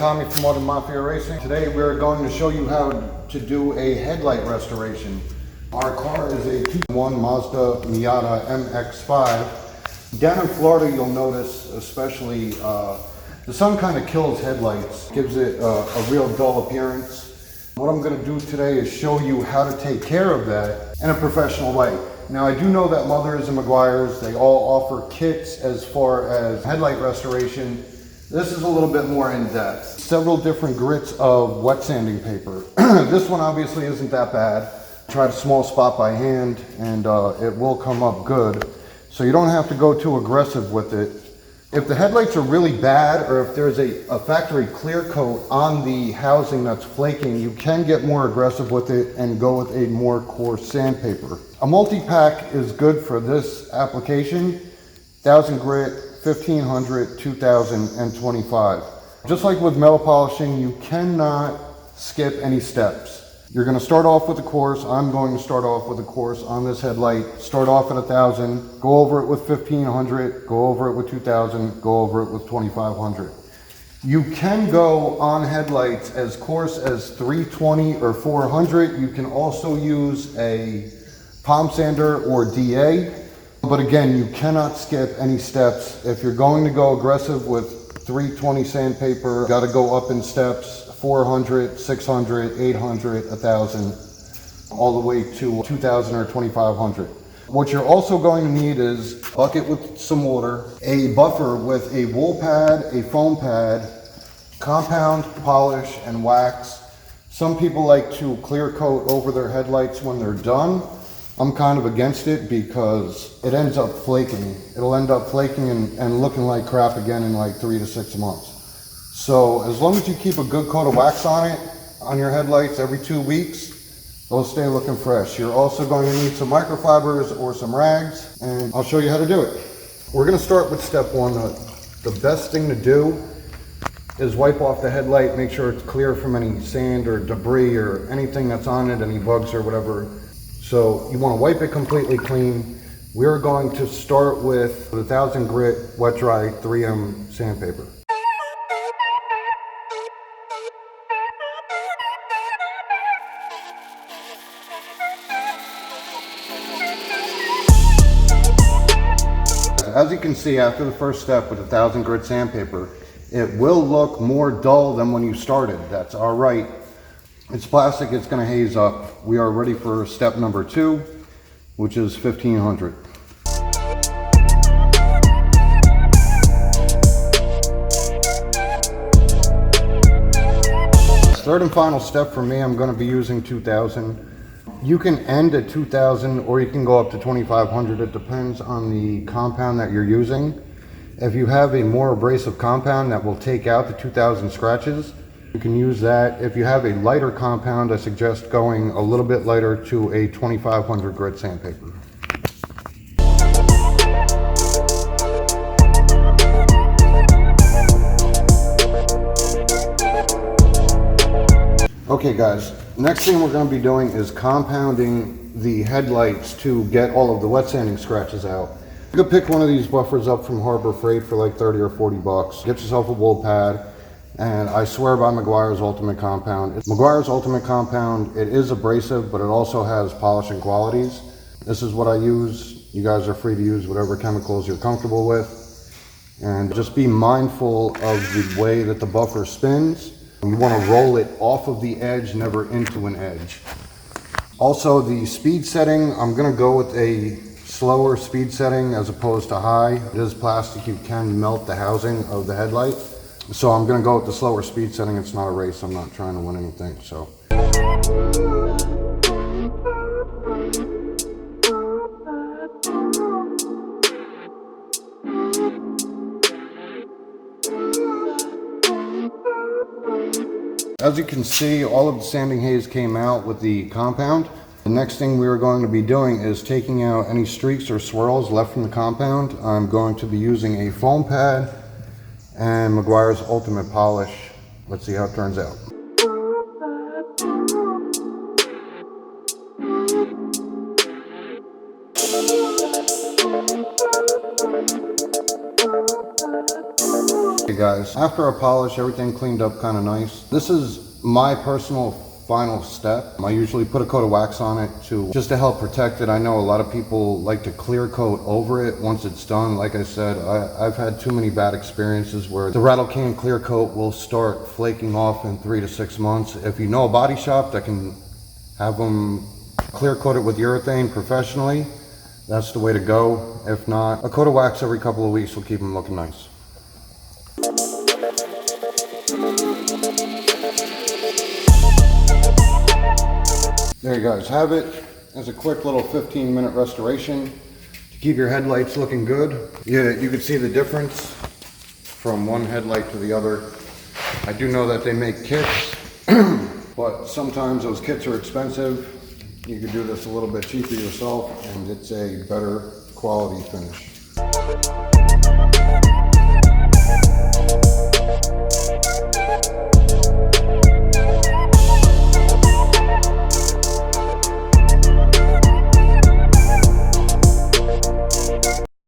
Tommy from Auto Mafia Racing. Today we're going to show you how to do a headlight restoration. Our car is a 2001 Mazda Miata MX5. Down in Florida you'll notice especially the sun kind of kills headlights, gives it a real dull appearance. What I'm going to do today is show you how to take care of that in a professional way. Now I do know that Mothers and Meguiars, they all offer kits as far as headlight restoration. This is a little bit more in depth. Several different grits of wet sanding paper. This one obviously isn't that bad. Tried a small spot by hand and it will come up good. So you don't have to go too aggressive with it. If the headlights are really bad or if there's a factory clear coat on the housing that's flaking, you can get more aggressive with it and go with a more coarse sandpaper. A multi-pack is good for this application. 1000 grit, 1500, 2000, and 25. Just like with metal polishing, you cannot skip any steps. You're going to start off with a coarse. I'm going to start off with a coarse on this headlight. Start off at 1000, go over it with 1500, go over it with 2000, go over it with 2500. You can go on headlights as coarse as 320 or 400. You can also use a palm sander or DA. But again, you cannot skip any steps. If you're going to go aggressive with 320 sandpaper, you got to go up in steps, 400, 600, 800, 1000, all the way to 2000 or 2500. What you're also going to need is a bucket with some water, a buffer with a wool pad, a foam pad, compound, polish, and wax. Some people like to clear coat over their headlights when they're done. I'm kind of against it because it ends up flaking. It'll end up flaking and looking like crap again in like 3 to 6 months. So as long as you keep a good coat of wax on it, on your headlights every 2 weeks, they'll stay looking fresh. You're also going to need some microfibers or some rags, and I'll show you how to do it. We're going to start with step one. The best thing to do is wipe off the headlight, make sure it's clear from any sand or debris or anything that's on it, any bugs or whatever. So you want to wipe it completely clean. We're going to start with the 1000 grit wet dry 3M sandpaper. As you can see, after the first step with the 1000 grit sandpaper, it will look more dull than when you started. That's all right. It's plastic, it's going to haze up. We are ready for step number 2, which is 1500. Third and final step for me, I'm going to be using 2000. You can end at 2000 or you can go up to 2500. It depends on the compound that you're using. If you have a more abrasive compound that will take out the 2000 scratches, you can use that. If you have a lighter compound, I suggest going a little bit lighter to a 2500 grit sandpaper. Okay guys, next thing we're going to be doing is compounding the headlights to get all of the wet sanding scratches out. You can pick one of these buffers up from Harbor Freight for like 30 or 40 bucks. Get yourself a wool pad, and I swear by Meguiar's Ultimate Compound. Meguiar's Ultimate Compound, it is abrasive, but it also has polishing qualities. This is what I use. You guys are free to use whatever chemicals you're comfortable with. And just be mindful of the way that the buffer spins. You want to roll it off of the edge, never into an edge. Also, the speed setting, I'm going to go with a slower speed setting as opposed to high. It is plastic, you can melt the housing of the headlight. So I'm going to go with the slower speed setting. It's not a race, I'm not trying to win anything. So. As you can see, all of the sanding haze came out with the compound. The next thing we are going to be doing is taking out any streaks or swirls left from the compound. I'm going to be using a foam pad and Meguiar's Ultimate Polish. Let's see how it turns out. Hey guys, after I polish, everything cleaned up kind of nice. This is my personal final step. I usually put a coat of wax on it just to help protect it. I know a lot of people like to clear coat over it once it's done. Like I said, I've had too many bad experiences where the rattle can clear coat will start flaking off in 3 to 6 months. If you know a body shop that can have them clear coat it with urethane professionally, that's the way to go. If not, a coat of wax every couple of weeks will keep them looking nice. There you guys have it. As a quick little 15-minute restoration to keep your headlights looking good. Yeah, you can see the difference from one headlight to the other. I do know that they make kits, but sometimes those kits are expensive. You could do this a little bit cheaper yourself, and it's a better quality finish.